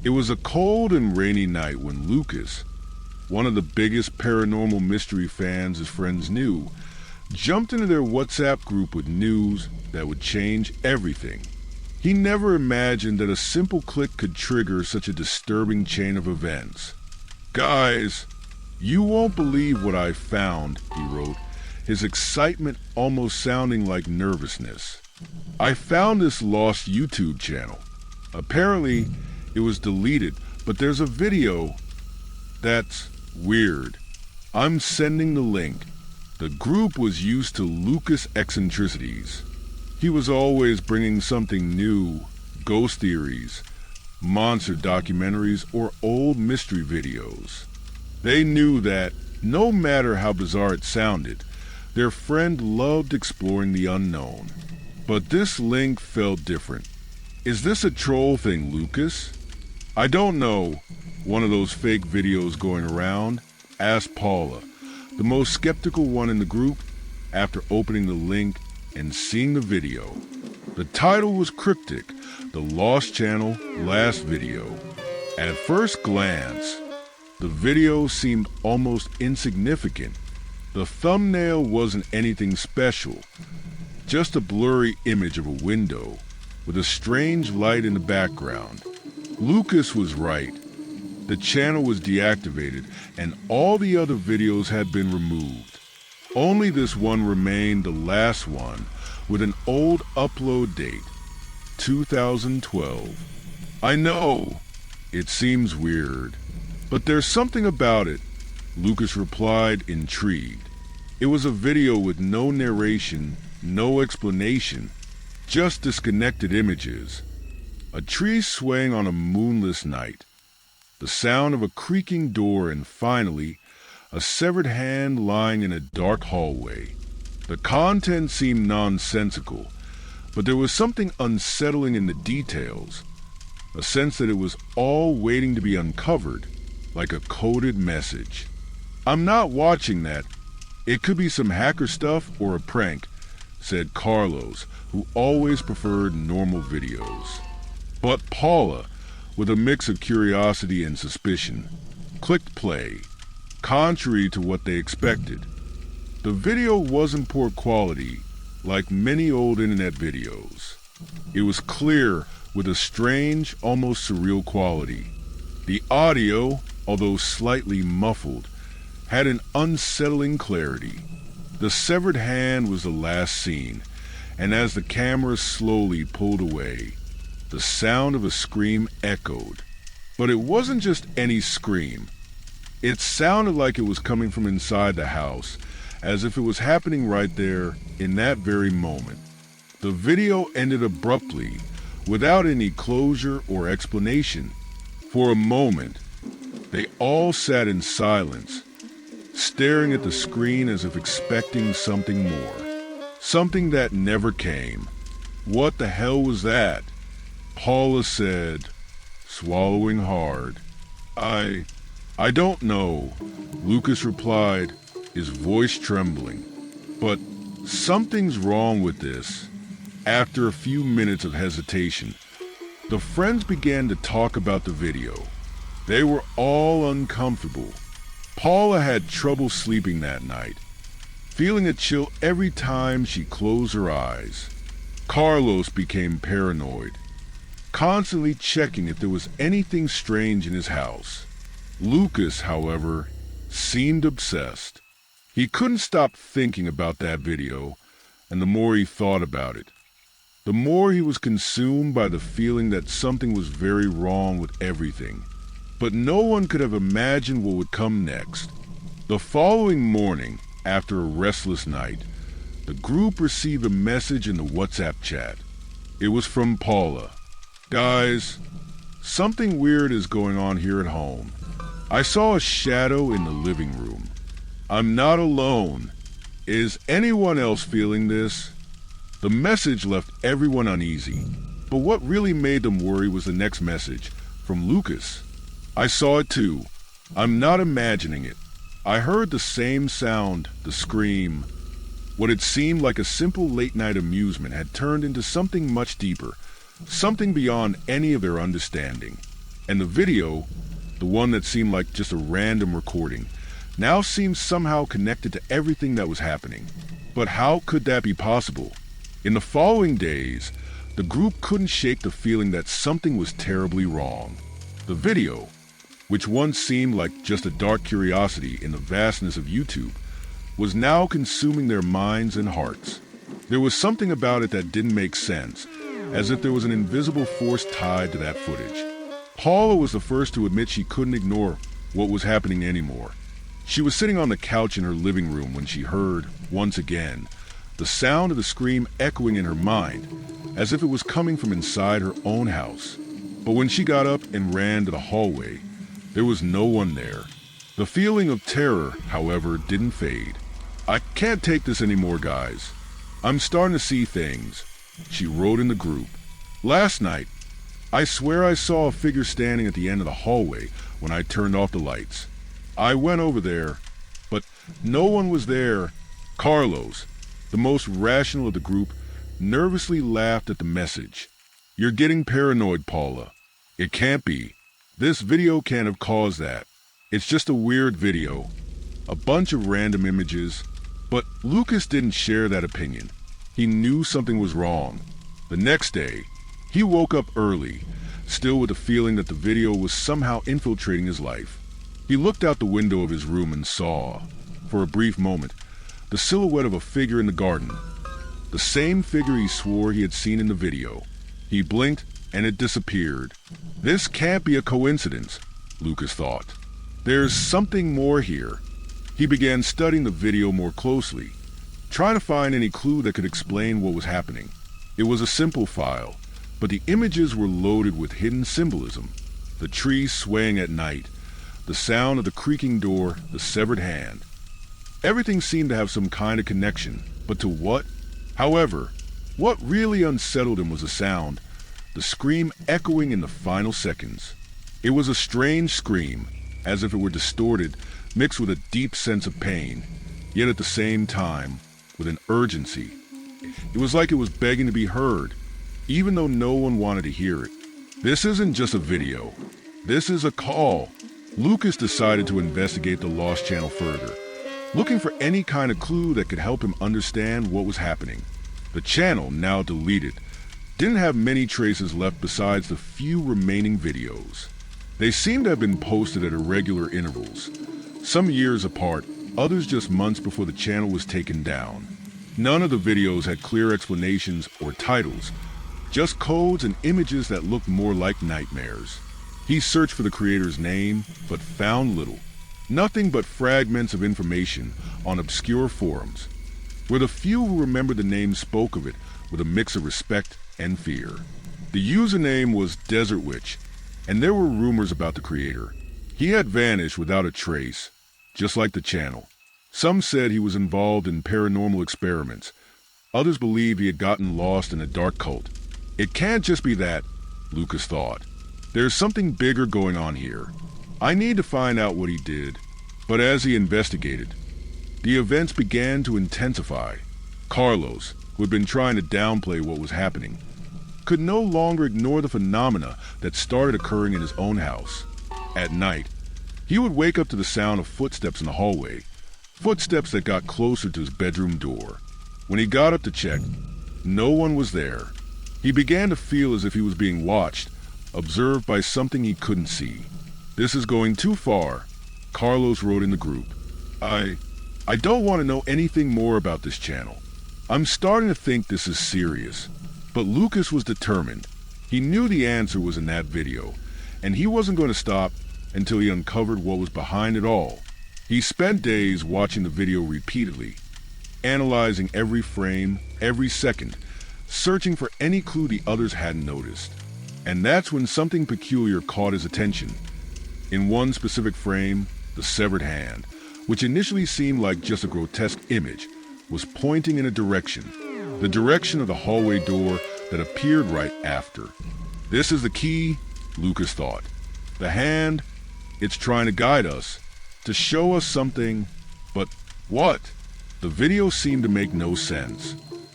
It was a cold and rainy night when Lucas, one of the biggest paranormal mystery fans his friends knew, jumped into their WhatsApp group with news that would change everything. He never imagined that a simple click could trigger such a disturbing chain of events. "Guys, you won't believe what I found," he wrote, his excitement almost sounding like nervousness. "I found this lost YouTube channel. Apparently, it was deleted, but there's a video that's weird. I'm sending the link." The group was used to Lucas' eccentricities. He was always bringing something new, ghost theories, monster documentaries, or old mystery videos. They knew that, no matter how bizarre it sounded, their friend loved exploring the unknown. But this link felt different. "Is this a troll thing, Lucas?" "I don't know. One of those fake videos going around?" asked Paula, the most skeptical one in the group, after opening the link and seeing the video. The title was cryptic, "The Lost Channel Last Video." At first glance, the video seemed almost insignificant. The thumbnail wasn't anything special, just a blurry image of a window with a strange light in the background. Lucas was right. The channel was deactivated and all the other videos had been removed. Only this one remained, the last one, with an old upload date, 2012. "I know, it seems weird, but there's something about it," Lucas replied, intrigued. It was a video with no narration, no explanation, just disconnected images. A tree swaying on a moonless night, the sound of a creaking door, and finally, a severed hand lying in a dark hallway. The content seemed nonsensical, but there was something unsettling in the details, a sense that it was all waiting to be uncovered, like a coded message. "I'm not watching that. It could be some hacker stuff or a prank," said Carlos, who always preferred normal videos. But Paula, with a mix of curiosity and suspicion, clicked play, contrary to what they expected. The video wasn't poor quality, like many old internet videos. It was clear with a strange, almost surreal quality. The audio, although slightly muffled, had an unsettling clarity. The severed hand was the last scene, and as the camera slowly pulled away, the sound of a scream echoed. But it wasn't just any scream. It sounded like it was coming from inside the house, as if it was happening right there in that very moment. The video ended abruptly, without any closure or explanation. For a moment, they all sat in silence, staring at the screen as if expecting something more. Something that never came. "What the hell was that?" Paula said, swallowing hard. I don't know," Lucas replied, his voice trembling. "But something's wrong with this." After a few minutes of hesitation, the friends began to talk about the video. They were all uncomfortable. Paula had trouble sleeping that night, feeling a chill every time she closed her eyes. Carlos became paranoid, constantly checking if there was anything strange in his house. Lucas, however, seemed obsessed. He couldn't stop thinking about that video, and the more he thought about it, the more he was consumed by the feeling that something was very wrong with everything. But no one could have imagined what would come next. The following morning, after a restless night, the group received a message in the WhatsApp chat. It was from Paula. "Guys, something weird is going on here at home. I saw a shadow in the living room. I'm not alone. Is anyone else feeling this?" The message left everyone uneasy, but what really made them worry was the next message, from Lucas. "I saw it too. I'm not imagining it. I heard the same sound, the scream." What had seemed like a simple late-night amusement had turned into something much deeper, something beyond any of their understanding. And the video, the one that seemed like just a random recording, now seemed somehow connected to everything that was happening. But how could that be possible? In the following days, the group couldn't shake the feeling that something was terribly wrong. The video, which once seemed like just a dark curiosity in the vastness of YouTube, was now consuming their minds and hearts. There was something about it that didn't make sense, as if there was an invisible force tied to that footage. Paula was the first to admit she couldn't ignore what was happening anymore. She was sitting on the couch in her living room when she heard, once again, the sound of the scream echoing in her mind, as if it was coming from inside her own house. But when she got up and ran to the hallway, there was no one there. The feeling of terror, however, didn't fade. "I can't take this anymore, guys. I'm starting to see things," she wrote in the group. "Last night, I swear I saw a figure standing at the end of the hallway when I turned off the lights. I went over there, but no one was there." Carlos, the most rational of the group, nervously laughed at the message. "You're getting paranoid, Paula. It can't be. This video can't have caused that. It's just a weird video. A bunch of random images." But Lucas didn't share that opinion. He knew something was wrong. The next day, he woke up early, still with the feeling that the video was somehow infiltrating his life. He looked out the window of his room and saw, for a brief moment, the silhouette of a figure in the garden. The same figure he swore he had seen in the video. He blinked and it disappeared. This can't be a coincidence, Lucas thought. There's something more here. He began studying the video more closely, trying to find any clue that could explain what was happening. It was a simple file, but the images were loaded with hidden symbolism. The trees swaying at night, the sound of the creaking door, the severed hand. Everything seemed to have some kind of connection, but to what? However, what really unsettled him was the sound, the scream echoing in the final seconds. It was a strange scream, as if it were distorted, mixed with a deep sense of pain, yet at the same time, with an urgency. It was like it was begging to be heard, even though no one wanted to hear it. This isn't just a video. This is a call. Lucas decided to investigate the Lost Channel further, looking for any kind of clue that could help him understand what was happening. The channel, now deleted, didn't have many traces left besides the few remaining videos. They seemed to have been posted at irregular intervals, some years apart, others just months before the channel was taken down. None of the videos had clear explanations or titles, just codes and images that looked more like nightmares. He searched for the creator's name, but found little. Nothing but fragments of information on obscure forums, where the few who remembered the name spoke of it with a mix of respect and fear. The username was Desert Witch, and there were rumors about the creator. He had vanished without a trace, just like the channel. Some said he was involved in paranormal experiments. Others believed he had gotten lost in a dark cult. It can't just be that, Lucas thought. There's something bigger going on here. I need to find out what he did. But as he investigated, the events began to intensify. Carlos, who had been trying to downplay what was happening, could no longer ignore the phenomena that started occurring in his own house. At night, he would wake up to the sound of footsteps in the hallway, footsteps that got closer to his bedroom door. When he got up to check, no one was there. He began to feel as if he was being watched, observed by something he couldn't see. "This is going too far," Carlos wrote in the group. I don't want to know anything more about this channel. I'm starting to think this is serious." But Lucas was determined. He knew the answer was in that video, and he wasn't going to stop until he uncovered what was behind it all. He spent days watching the video repeatedly, analyzing every frame, every second, searching for any clue the others hadn't noticed. And that's when something peculiar caught his attention. In one specific frame, the severed hand, which initially seemed like just a grotesque image, was pointing in a direction, the direction of the hallway door that appeared right after. This is the key, Lucas thought. The hand, it's trying to guide us, to show us something, but what? The video seemed to make no sense.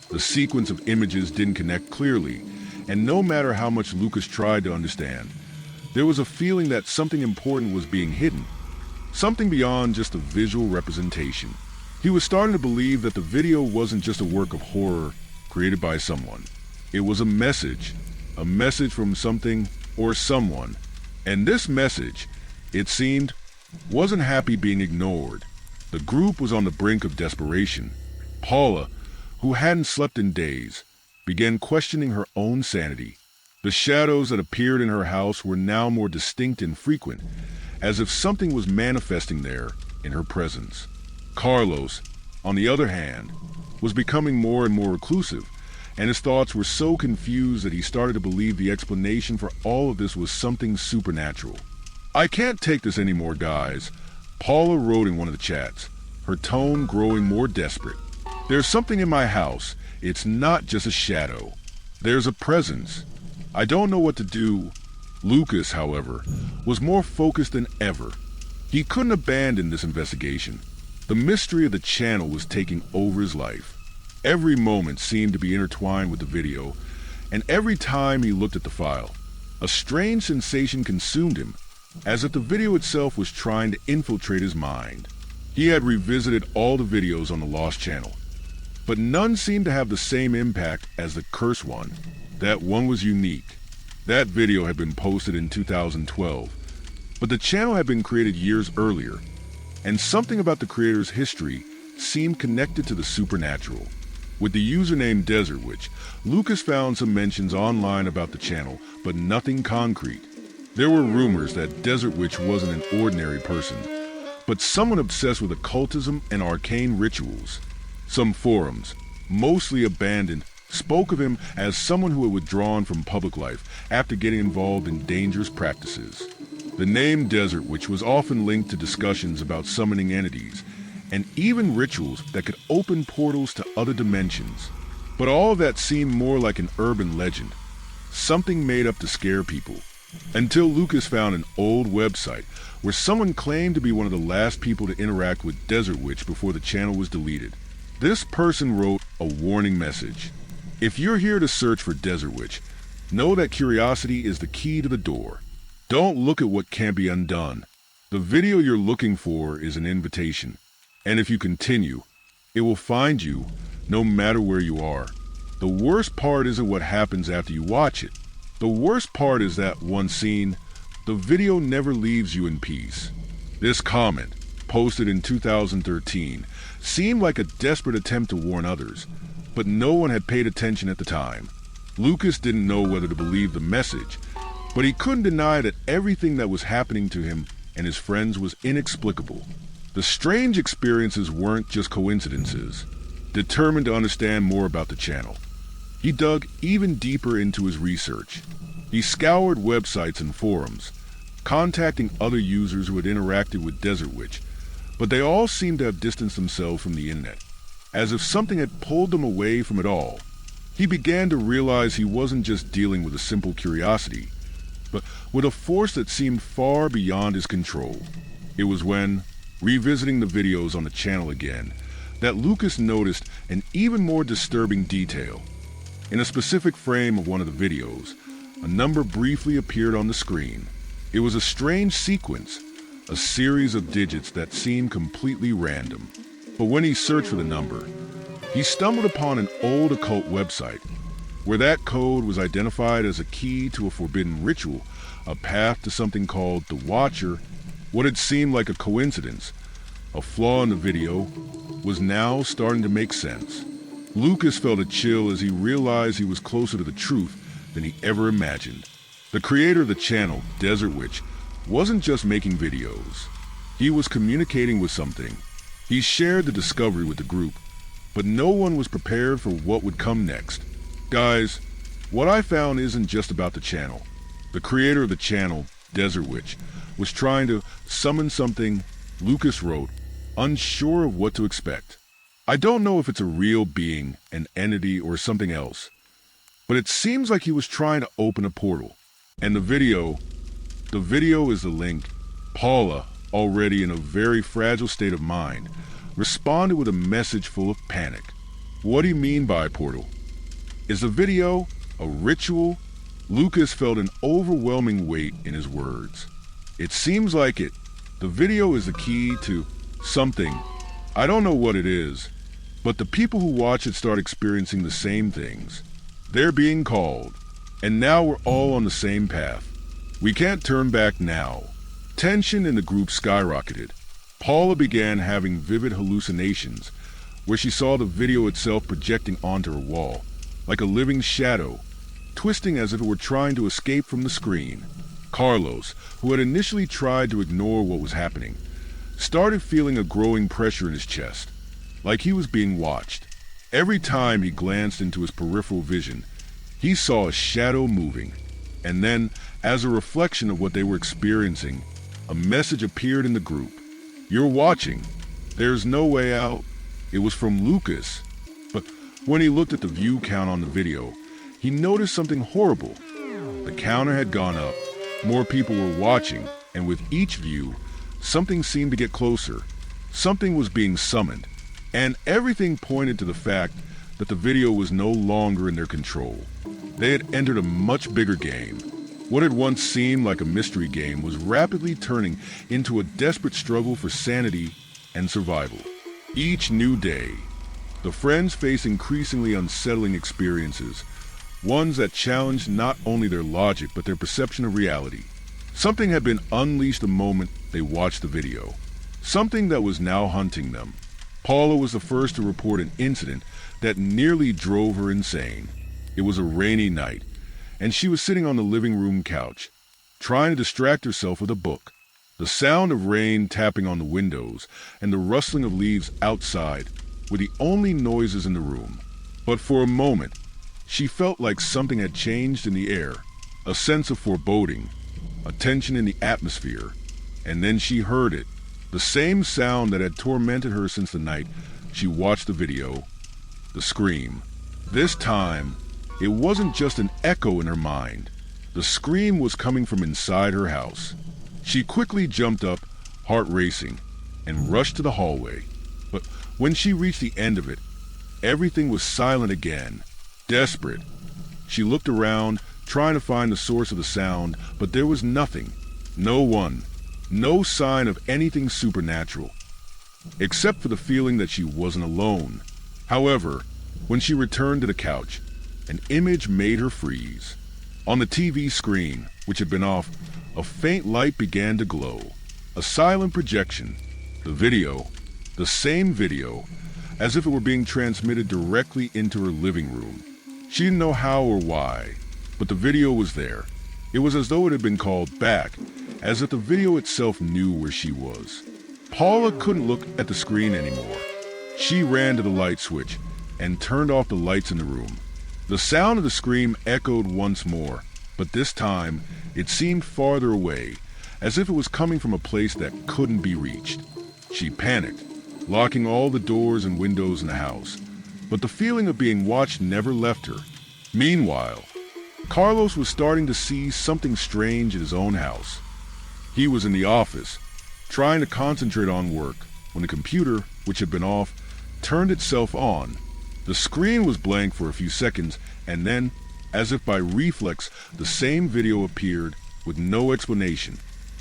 The sequence of images didn't connect clearly, and no matter how much Lucas tried to understand, There was a feeling that something important was being hidden, something beyond just a visual representation. He was starting to believe that the video wasn't just a work of horror created by someone. It was a message from something or someone. And this message, it seemed, wasn't happy being ignored. The group was on the brink of desperation. Paula, who hadn't slept in days, began questioning her own sanity. The shadows that appeared in her house were now more distinct and frequent, as if something was manifesting there in her presence. Carlos, on the other hand, was becoming more and more reclusive, and his thoughts were so confused that he started to believe the explanation for all of this was something supernatural. "I can't take this anymore, guys," Paula wrote in one of the chats, her tone growing more desperate. "There's something in my house. It's not just a shadow. There's a presence. I don't know what to do." Lucas, however, was more focused than ever. He couldn't abandon this investigation. The mystery of the channel was taking over his life. Every moment seemed to be intertwined with the video, and every time he looked at the file, a strange sensation consumed him, as if the video itself was trying to infiltrate his mind. He had revisited all the videos on the Lost channel, but none seemed to have the same impact as the cursed one. That one was unique. That video had been posted in 2012, but the channel had been created years earlier, and something about the creator's history seemed connected to the supernatural. With the username Desert Witch, Lucas found some mentions online about the channel, but nothing concrete. There were rumors that Desert Witch wasn't an ordinary person, but someone obsessed with occultism and arcane rituals. Some forums, mostly abandoned, spoke of him as someone who had withdrawn from public life after getting involved in dangerous practices. The name Desert Witch was often linked to discussions about summoning entities, and even rituals that could open portals to other dimensions. But all of that seemed more like an urban legend, something made up to scare people. Until Lucas found an old website where someone claimed to be one of the last people to interact with Desert Witch before the channel was deleted. This person wrote a warning message. "If you're here to search for Desert Witch, know that curiosity is the key to the door. Don't look at what can't be undone. The video you're looking for is an invitation. And if you continue, it will find you no matter where you are. The worst part isn't what happens after you watch it. The worst part is that once seen, the video never leaves you in peace." This comment, posted in 2013, seemed like a desperate attempt to warn others, but no one had paid attention at the time. Lucas didn't know whether to believe the message, but he couldn't deny that everything that was happening to him and his friends was inexplicable. The strange experiences weren't just coincidences. Determined to understand more about the channel, he dug even deeper into his research. He scoured websites and forums, contacting other users who had interacted with Desert Witch, but they all seemed to have distanced themselves from the internet, as if something had pulled them away from it all. He began to realize he wasn't just dealing with a simple curiosity, but with a force that seemed far beyond his control. It was when, revisiting the videos on the channel again, that Lucas noticed an even more disturbing detail. In a specific frame of one of the videos, a number briefly appeared on the screen. It was a strange sequence, a series of digits that seemed completely random. But when he searched for the number, he stumbled upon an old occult website, where that code was identified as a key to a forbidden ritual, a path to something called the Watcher. What had seemed like a coincidence, a flaw in the video, was now starting to make sense. Lucas felt a chill as he realized he was closer to the truth than he ever imagined. The creator of the channel, Desert Witch, wasn't just making videos. He was communicating with something. He shared the discovery with the group, but no one was prepared for what would come next. Guys, what I found isn't just about the channel. The creator of the channel, Desert Witch, was trying to summon something, Lucas wrote, unsure of what to expect. "I don't know if it's a real being, an entity, or something else, but it seems like he was trying to open a portal." And the video is the link. Paula, already in a very fragile state of mind, responded with a message full of panic. "What do you mean by portal? Is the video a ritual? Lucas felt an overwhelming weight in his words. It seems like it. The video is the key to something. I don't know what it is, but the people who watch it start experiencing the same things. They're being called, and now we're all on the same path. We can't turn back now. Tension in the group skyrocketed. Paula began having vivid hallucinations, where she saw the video itself projecting onto her wall, like a living shadow, twisting as if it were trying to escape from the screen. Carlos, who had initially tried to ignore what was happening, started feeling a growing pressure in his chest, like he was being watched. Every time he glanced into his peripheral vision, he saw a shadow moving, and then, as a reflection of what they were experiencing, a message appeared in the group. "You're watching. There's no way out." It was from Lucas. But when he looked at the view count on the video, he noticed something horrible. The counter had gone up. More people were watching, and with each view, something seemed to get closer. Something was being summoned, and everything pointed to the fact that the video was no longer in their control. They had entered a much bigger game. What had once seemed like a mystery game was rapidly turning into a desperate struggle for sanity and survival. Each new day, the friends faced increasingly unsettling experiences, ones that challenged not only their logic but their perception of reality. Something had been unleashed the moment they watched the video, something that was now hunting them. Paula was the first to report an incident that nearly drove her insane. It was a rainy night, and she was sitting on the living room couch, trying to distract herself with a book. The sound of rain tapping on the windows and the rustling of leaves outside were the only noises in the room. But for a moment, she felt like something had changed in the air, a sense of foreboding, a tension in the atmosphere, and then she heard it, the same sound that had tormented her since the night she watched the video, the scream. This time, it wasn't just an echo in her mind. The scream was coming from inside her house. She quickly jumped up, heart racing, and rushed to the hallway. But when she reached the end of it, everything was silent again. Desperate, she looked around, trying to find the source of the sound, but there was nothing. No one. No sign of anything supernatural, except for the feeling that she wasn't alone. However, when she returned to the couch, an image made her freeze. On the TV screen, which had been off, a faint light began to glow. A silent projection. The video, the same video, as if it were being transmitted directly into her living room. She didn't know how or why, but the video was there. It was as though it had been called back, as if the video itself knew where she was. Paula couldn't look at the screen anymore. She ran to the light switch and turned off the lights in the room. The sound of the scream echoed once more, but this time it seemed farther away, as if it was coming from a place that couldn't be reached. She panicked, locking all the doors and windows in the house, but the feeling of being watched never left her. Meanwhile, Carlos was starting to see something strange in his own house. He was in the office, trying to concentrate on work, when the computer, which had been off, turned itself on. The screen was blank for a few seconds, and then, as if by reflex, the same video appeared with no explanation.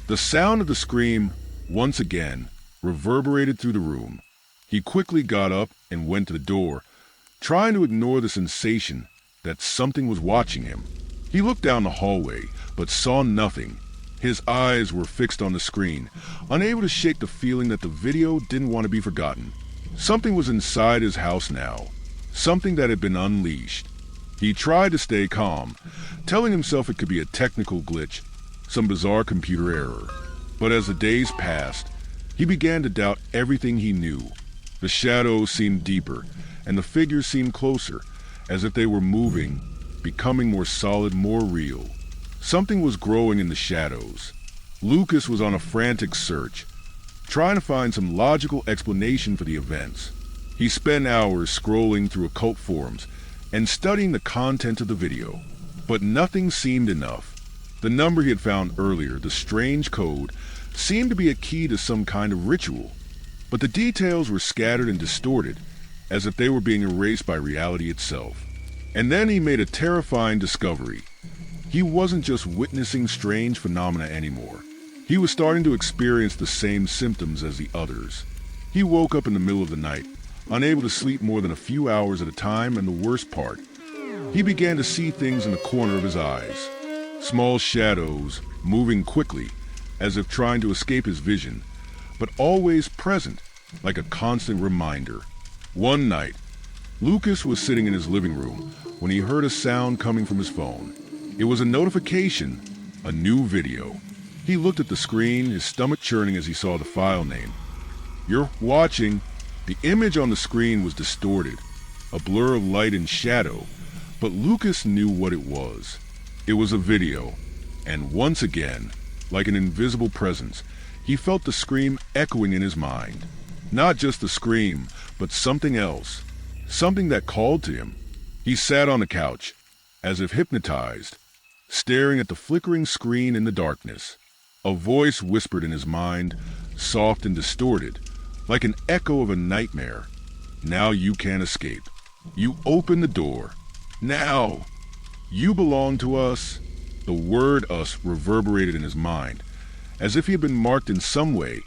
The sound of the scream, once again, reverberated through the room. He quickly got up and went to the door, trying to ignore the sensation that something was watching him. He looked down the hallway, but saw nothing. His eyes were fixed on the screen, unable to shake the feeling that the video didn't want to be forgotten. Something was inside his house now, something that had been unleashed. He tried to stay calm, telling himself it could be a technical glitch, some bizarre computer error. But as the days passed, he began to doubt everything he knew. The shadows seemed deeper, and the figures seemed closer, as if they were moving, becoming more solid, more real. Something was growing in the shadows. Lucas was on a frantic search, trying to find some logical explanation for the events. He spent hours scrolling through occult forums and studying the content of the video, but nothing seemed enough. The number he had found earlier, the strange code, seemed to be a key to some kind of ritual, but the details were scattered and distorted, as if they were being erased by reality itself. And then he made a terrifying discovery. He wasn't just witnessing strange phenomena anymore. He was starting to experience the same symptoms as the others. He woke up in the middle of the night, unable to sleep more than a few hours at a time, and the worst part, he began to see things in the corner of his eyes. Small shadows, moving quickly, as if trying to escape his vision, but always present, like a constant reminder. One night, Lucas was sitting in his living room when he heard a sound coming from his phone. It was a notification, a new video. He looked at the screen, his stomach churning as he saw the file name. "You're watching." The image on the screen was distorted, a blur of light and shadow, but Lucas knew what it was. It was a video, and once again, like an invisible presence, he felt the scream echoing in his mind. Not just the scream, but something else, something that called to him. He sat on the couch, as if hypnotized, staring at the flickering screen in the darkness. A voice whispered in his mind, soft and distorted, like an echo of a nightmare. "Now you can't escape. You open the door. Now! You belong to us." The word "us" reverberated in his mind, as if he had been marked in some way,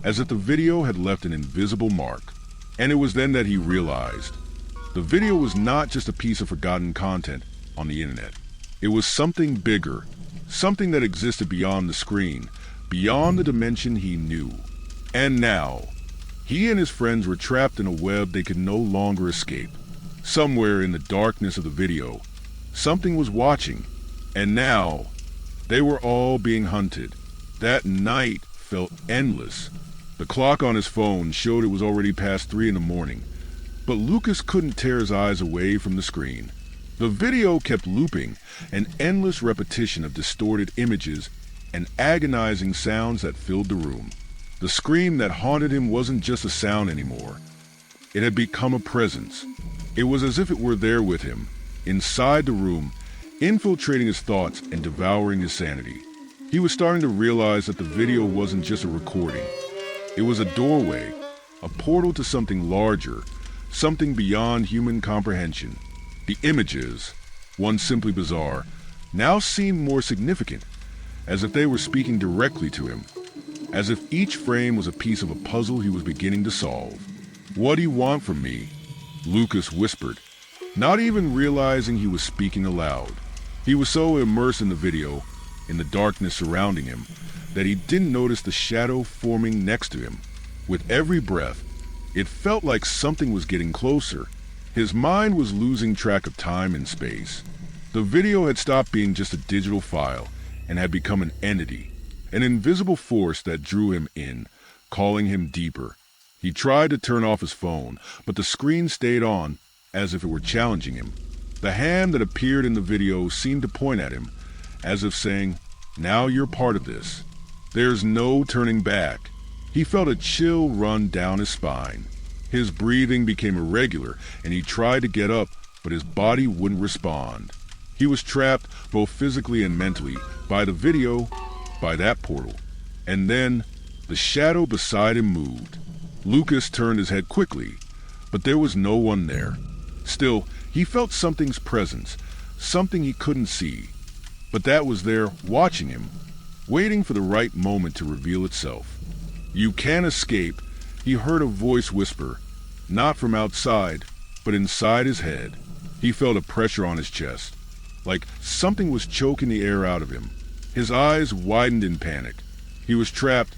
as if the video had left an invisible mark. And it was then that he realized. The video was not just a piece of forgotten content on the internet. It was something bigger, something that existed beyond the screen, beyond the dimension he knew. And now, he and his friends were trapped in a web they could no longer escape. Somewhere in the darkness of the video, something was watching, and now they were all being hunted. That night felt endless. The clock on his phone showed it was already past 3 in the morning, but Lucas couldn't tear his eyes away from the screen. The video kept looping, an endless repetition of distorted images and agonizing sounds that filled the room. The scream that haunted him wasn't just a sound anymore. It had become a presence. It was as if it were there with him, inside the room, infiltrating his thoughts and devouring his sanity. He was starting to realize that the video wasn't just a recording. It was a doorway, a portal to something larger, something beyond human comprehension. The images, once simply bizarre, now seemed more significant, as if they were speaking directly to him, as if each frame was a piece of a puzzle he was beginning to solve. "What do you want from me?" Lucas whispered, not even realizing he was speaking aloud. He was so immersed in the video, in the darkness surrounding him, that he didn't notice the shadow forming next to him. With every breath, it felt like something was getting closer. His mind was losing track of time and space. The video had stopped being just a digital file and had become an entity, an invisible force that drew him in, calling him deeper. He tried to turn off his phone, but the screen stayed on, as if it were challenging him. The hand that appeared in the video seemed to point at him, as if saying, "Now you're part of this. There's no turning back." He felt a chill run down his spine. His breathing became irregular, and he tried to get up, but his body wouldn't respond. He was trapped, both physically and mentally, by the video, by that portal. And then, the shadow beside him moved. Lucas turned his head quickly, but there was no one there. Still, he felt something's presence, something he couldn't see, but that was there, watching him, waiting for the right moment to reveal itself. "You can't escape," he heard a voice whisper, not from outside, but inside his head. He felt a pressure on his chest, like something was choking the air out of him. His eyes widened in panic. He was trapped,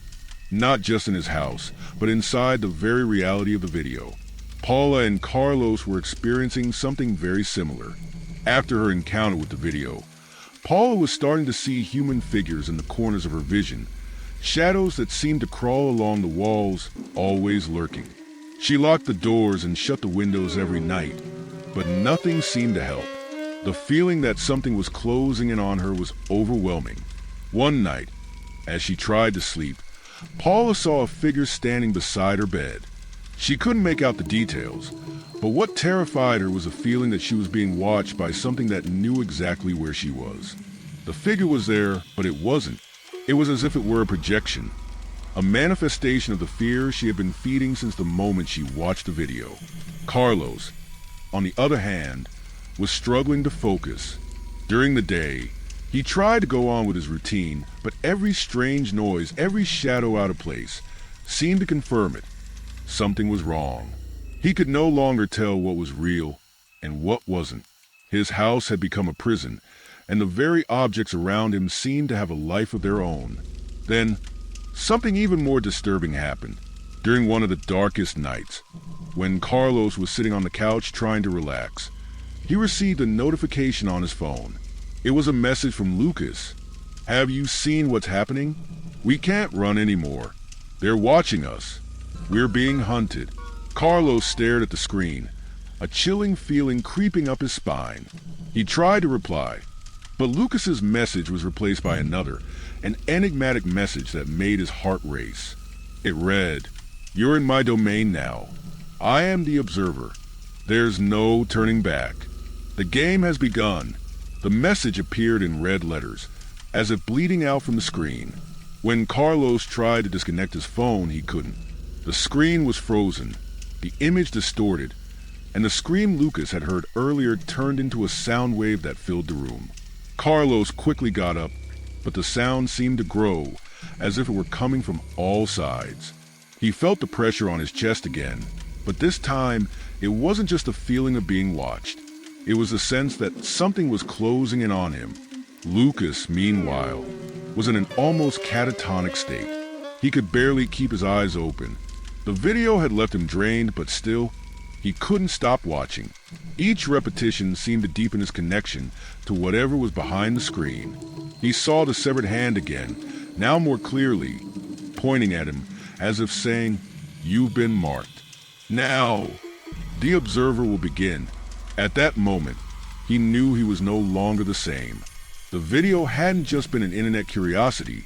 not just in his house, but inside the very reality of the video. Paula and Carlos were experiencing something very similar. After her encounter with the video, Paula was starting to see human figures in the corners of her vision, shadows that seemed to crawl along the walls, always lurking. She locked the doors and shut the windows every night, but nothing seemed to help. The feeling that something was closing in on her was overwhelming. One night, as she tried to sleep, Paula saw a figure standing beside her bed. She couldn't make out the details, but what terrified her was a feeling that she was being watched by something that knew exactly where she was. The figure was there, but it wasn't. It was as if it were a projection, a manifestation of the fear she had been feeding since the moment she watched the video. Carlos, on the other hand, was struggling to focus. During the day, He tried to go on with his routine, but every strange noise, every shadow out of place, seemed to confirm it. Something was wrong. He could no longer tell what was real and what wasn't. His house had become a prison, and the very objects around him seemed to have a life of their own. Then, something even more disturbing happened. During one of the darkest nights, when Carlos was sitting on the couch trying to relax, he received a notification on his phone. It was a message from Lucas. "Have you seen what's happening? We can't run anymore. They're watching us. We're being hunted." Carlos stared at the screen, a chilling feeling creeping up his spine. He tried to reply, but Lucas's message was replaced by another, an enigmatic message that made his heart race. It read, "You're in my domain now. I am the observer. There's no turning back. The game has begun." The message appeared in red letters, as if bleeding out from the screen. When Carlos tried to disconnect his phone, he couldn't. The screen was frozen, the image distorted, and the scream Lucas had heard earlier turned into a sound wave that filled the room. Carlos quickly got up, but the sound seemed to grow, as if it were coming from all sides. He felt the pressure on his chest again, but this time it wasn't just a feeling of being watched. It was a sense that something was closing in on him. Lucas, meanwhile, was in an almost catatonic state. He could barely keep his eyes open. The video had left him drained, but still, he couldn't stop watching. Each repetition seemed to deepen his connection to whatever was behind the screen. He saw the severed hand again, now more clearly, pointing at him as if saying, "You've been marked. Now, the observer will begin." At that moment, he knew he was no longer the same. The video hadn't just been an internet curiosity,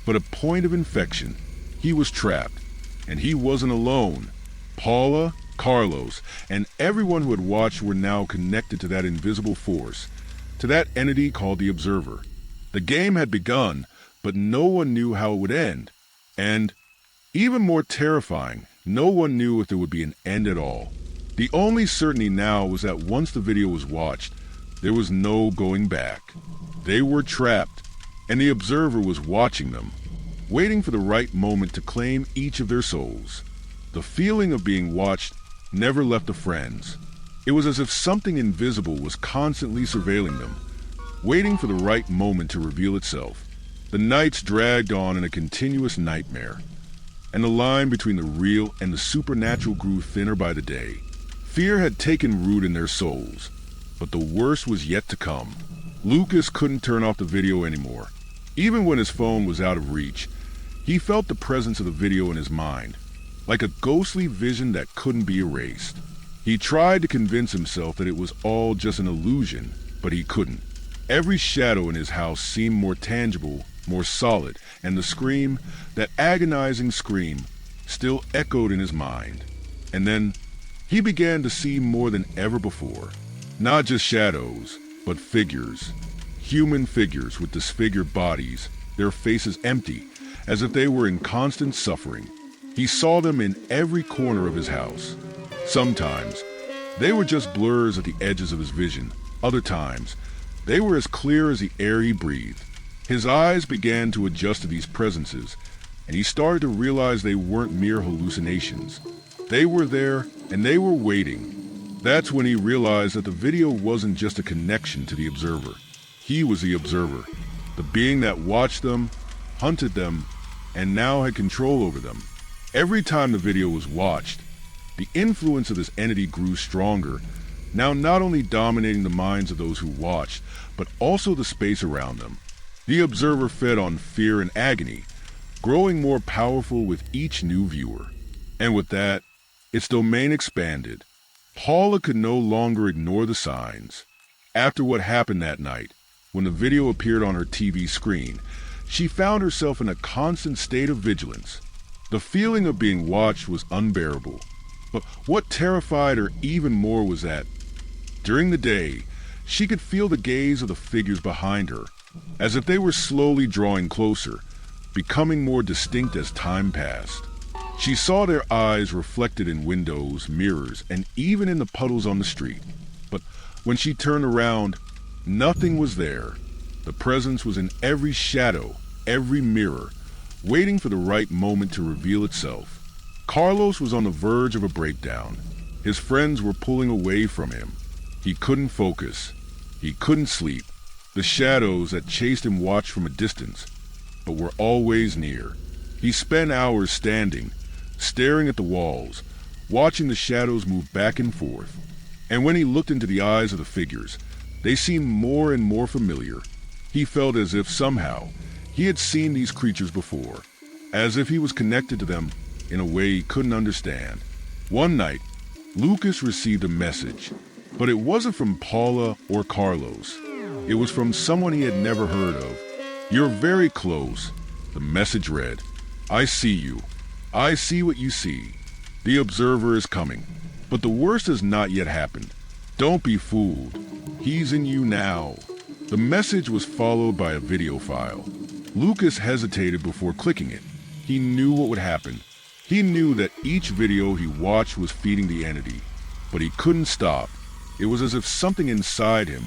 but a point of infection. He was trapped, and he wasn't alone. Paula, Carlos, and everyone who had watched were now connected to that invisible force, to that entity called the Observer. The game had begun, but no one knew how it would end. And, even more terrifying, no one knew if there would be an end at all. The only certainty now was that once the video was watched, there was no going back. They were trapped, and the Observer was watching them, waiting for the right moment to claim each of their souls. The feeling of being watched never left the friends. It was as if something invisible was constantly surveilling them, waiting for the right moment to reveal itself. The nights dragged on in a continuous nightmare, and the line between the real and the supernatural grew thinner by the day. Fear had taken root in their souls, but the worst was yet to come. Lucas couldn't turn off the video anymore. Even when his phone was out of reach, he felt the presence of the video in his mind, like a ghostly vision that couldn't be erased. He tried to convince himself that it was all just an illusion, but he couldn't. Every shadow in his house seemed more tangible, more solid, and the scream, that agonizing scream, still echoed in his mind. And then, he began to see more than ever before. Not just shadows, but figures. Human figures with disfigured bodies, their faces empty, as if they were in constant suffering. He saw them in every corner of his house. Sometimes, they were just blurs at the edges of his vision. Other times, they were as clear as the air he breathed. His eyes began to adjust to these presences, and he started to realize they weren't mere hallucinations. They were there, and they were waiting. That's when he realized that the video wasn't just a connection to the Observer. He was the Observer, the being that watched them, hunted them, and now had control over them. Every time the video was watched, the influence of this entity grew stronger, now not only dominating the minds of those who watched, but also the space around them. The Observer fed on fear and agony, growing more powerful with each new viewer. And with that, its domain expanded. Paula could no longer ignore the signs. After what happened that night, when the video appeared on her TV screen, she found herself in a constant state of vigilance. The feeling of being watched was unbearable. But what terrified her even more was that, during the day, she could feel the gaze of the figures behind her, as if they were slowly drawing closer, becoming more distinct as time passed. She saw their eyes reflected in windows, mirrors, and even in the puddles on the street. But when she turned around, nothing was there. The presence was in every shadow, every mirror, waiting for the right moment to reveal itself. Carlos was on the verge of a breakdown. His friends were pulling away from him. He couldn't focus. He couldn't sleep. The shadows that chased him watched from a distance, but were always near. He spent hours standing, staring at the walls, watching the shadows move back and forth. And when he looked into the eyes of the figures, they seemed more and more familiar. He felt as if somehow he had seen these creatures before, as if he was connected to them in a way he couldn't understand. One night, Lucas received a message, but it wasn't from Paula or Carlos. It was from someone he had never heard of. "You're very close," the message read. "I see you. I see what you see. The observer is coming, but the worst has not yet happened. Don't be fooled. He's in you now." The message was followed by a video file. Lucas hesitated before clicking it. He knew what would happen. He knew that each video he watched was feeding the entity, but he couldn't stop. It was as if something inside him,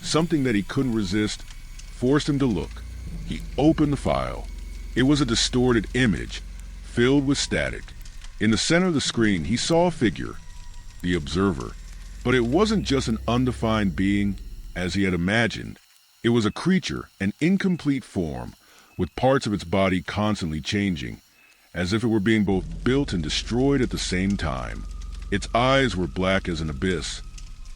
something that he couldn't resist, forced him to look. He opened the file. It was a distorted image, filled with static. In the center of the screen, he saw a figure, the observer. But it wasn't just an undefined being, as he had imagined. It was a creature, an incomplete form, with parts of its body constantly changing, as if it were being both built and destroyed at the same time. Its eyes were black as an abyss,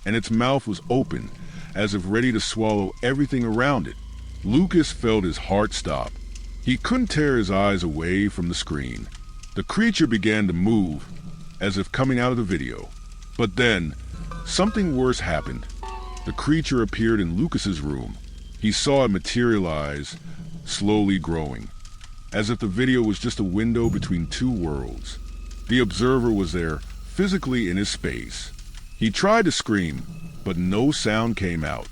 and its mouth was open, as if ready to swallow everything around it. Lucas felt his heart stop. He couldn't tear his eyes away from the screen. The creature began to move, as if coming out of the video. But then, something worse happened. The creature appeared in Lucas's room. He saw it materialize, slowly growing, as if the video was just a window between two worlds. The observer was there, physically in his space. He tried to scream, but no sound came out.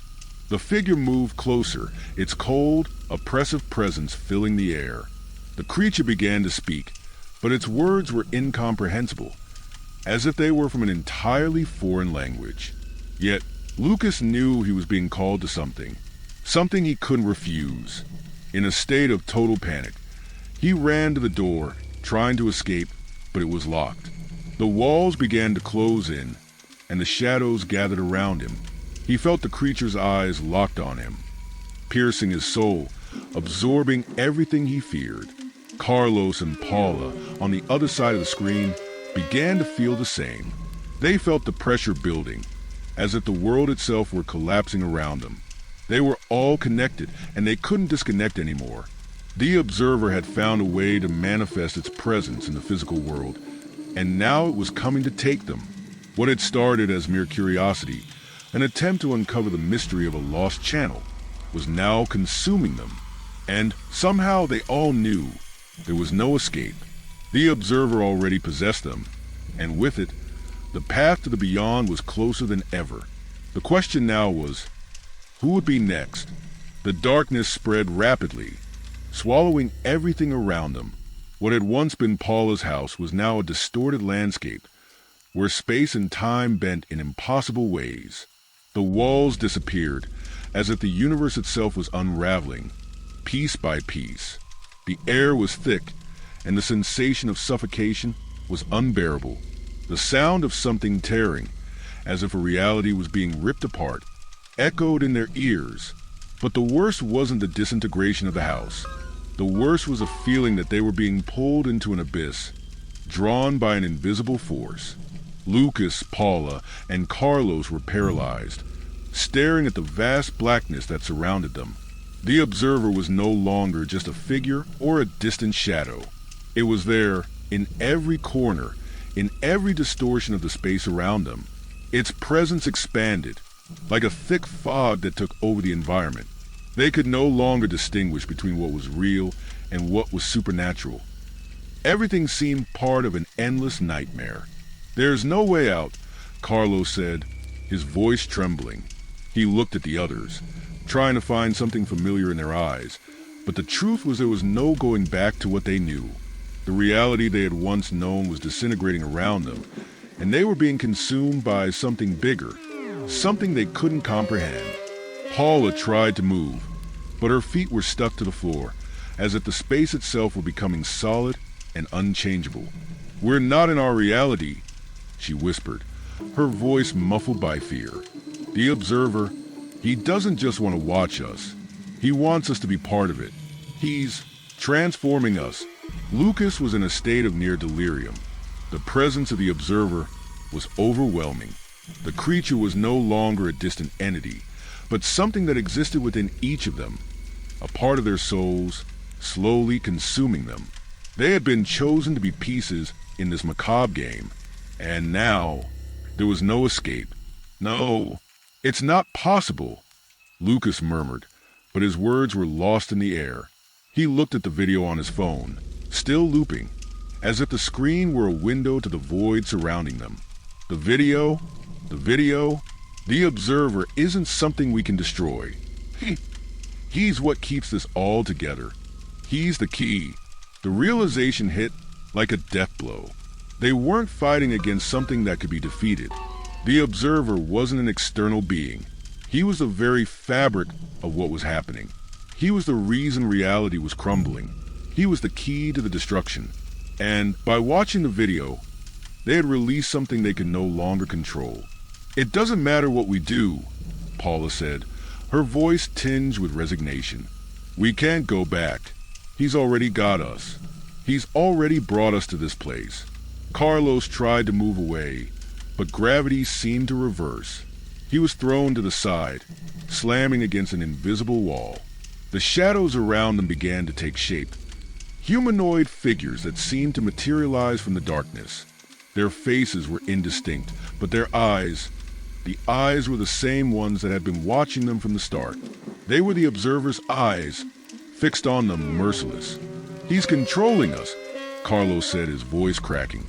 The figure moved closer, its cold, oppressive presence filling the air. The creature began to speak, but its words were incomprehensible, as if they were from an entirely foreign language. Yet, Lucas knew he was being called to something he couldn't refuse. In a state of total panic, he ran to the door, trying to escape, but it was locked. The walls began to close in, and the shadows gathered around him. He felt the creature's eyes locked on him, piercing his soul, absorbing everything he feared. Carlos and Paula, on the other side of the screen, began to feel the same. They felt the pressure building, as if the world itself were collapsing around them. They were all connected, and they couldn't disconnect anymore. The observer had found a way to manifest its presence in the physical world, and now it was coming to take them. What had started as mere curiosity, an attempt to uncover the mystery of a lost channel, was now consuming them. And somehow they all knew there was no escape. The observer already possessed them, and with it, the path to the beyond was closer than ever. The question now was, who would be next? The darkness spread rapidly, swallowing everything around them. What had once been Paula's house was now a distorted landscape, where space and time bent in impossible ways. The walls disappeared, as if the universe itself was unraveling, piece by piece. The air was thick, and the sensation of suffocation was unbearable. The sound of something tearing, as if a reality was being ripped apart, echoed in their ears. But the worst wasn't the disintegration of the house. The worst was a feeling that they were being pulled into an abyss, drawn by an invisible force. Lucas, Paula, and Carlos were paralyzed, staring at the vast blackness that surrounded them. The observer was no longer just a figure or a distant shadow. It was there, in every corner, in every distortion of the space around them. Its presence expanded, like a thick fog that took over the environment. They could no longer distinguish between what was real and what was supernatural. Everything seemed part of an endless nightmare. "There's no way out," Carlos said, his voice trembling. He looked at the others, trying to find something familiar in their eyes, but the truth was there was no going back to what they knew. The reality they had once known was disintegrating around them, and they were being consumed by something bigger, something they couldn't comprehend. Paula tried to move, but her feet were stuck to the floor, as if the space itself were becoming solid and unchangeable. "We're not in our reality," she whispered, her voice muffled by fear. "The observer, he doesn't just want to watch us. He wants us to be part of it. He's transforming us." Lucas was in a state of near delirium. The presence of the observer was overwhelming. The creature was no longer a distant entity, but something that existed within each of them, a part of their souls, slowly consuming them. They had been chosen to be pieces in this macabre game, and now there was no escape. "No, it's not possible," Lucas murmured, but his words were lost in the air. He looked at the video on his phone, still looping, as if the screen were a window to the void surrounding them. The video, the observer isn't something we can destroy. He's what keeps this all together. He's the key. The realization hit like a death blow. They weren't fighting against something that could be defeated. The observer wasn't an external being. He was the very fabric of what was happening. He was the reason reality was crumbling. He was the key to the destruction. And by watching the video, they had released something they could no longer control. "It doesn't matter what we do," Paula said, her voice tinged with resignation. "We can't go back. He's already got us. He's already brought us to this place." Carlos tried to move away, but gravity seemed to reverse. He was thrown to the side, slamming against an invisible wall. The shadows around them began to take shape. Humanoid figures that seemed to materialize from the darkness. Their faces were indistinct, but their eyes, the eyes were the same ones that had been watching them from the start. They were the observer's eyes, fixed on them, merciless. "He's controlling us," Carlos said, his voice cracking.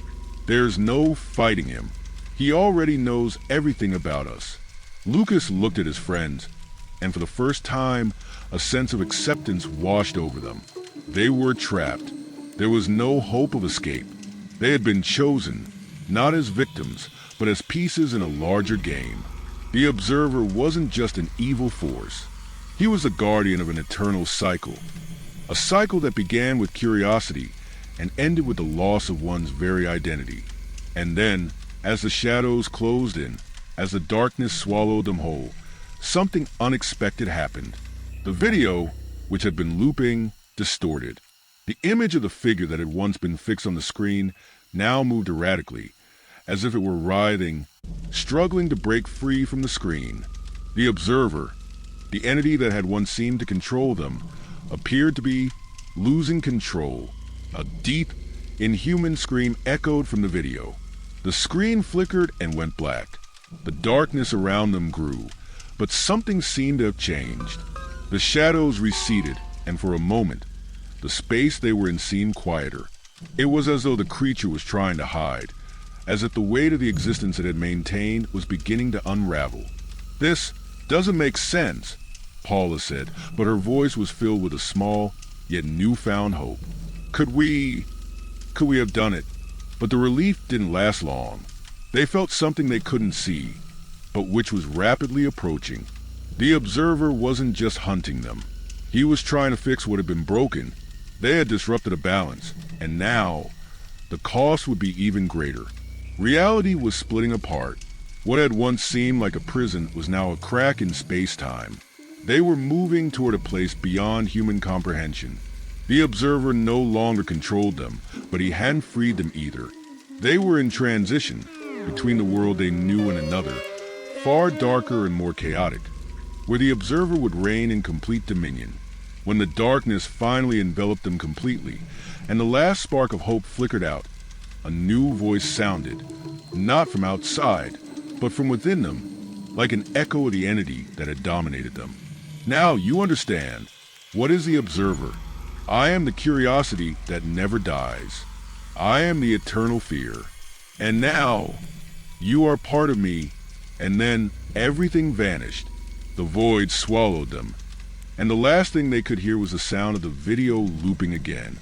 "There's no fighting him. He already knows everything about us." Lucas looked at his friends, and for the first time, a sense of acceptance washed over them. They were trapped. There was no hope of escape. They had been chosen, not as victims, but as pieces in a larger game. The observer wasn't just an evil force. He was the guardian of an eternal cycle. A cycle that began with curiosity and ended with the loss of one's very identity. And then, as the shadows closed in, as the darkness swallowed them whole, something unexpected happened. The video, which had been looping, distorted. The image of the figure that had once been fixed on the screen now moved erratically, as if it were writhing, struggling to break free from the screen. The observer, the entity that had once seemed to control them, appeared to be losing control. A deep, inhuman scream echoed from the video. The screen flickered and went black. The darkness around them grew, but something seemed to have changed. The shadows receded, and for a moment, the space they were in seemed quieter. It was as though the creature was trying to hide, as if the weight of the existence it had maintained was beginning to unravel. "This doesn't make sense," Paula said, but her voice was filled with a small, yet newfound hope. Could we have done it?" But the relief didn't last long. They felt something they couldn't see, but which was rapidly approaching. The observer wasn't just hunting them. He was trying to fix what had been broken. They had disrupted a balance, and now the cost would be even greater. Reality was splitting apart. What had once seemed like a prison was now a crack in space-time. They were moving toward a place beyond human comprehension. The observer no longer controlled them, but he hadn't freed them either. They were in transition between the world they knew and another, far darker and more chaotic, where the observer would reign in complete dominion. When the darkness finally enveloped them completely, and the last spark of hope flickered out, a new voice sounded, not from outside, but from within them, like an echo of the entity that had dominated them. "Now you understand. What is the observer? I am the curiosity that never dies. I am the eternal fear. And now, you are part of me." And then everything vanished. The void swallowed them. And the last thing they could hear was the sound of the video looping again.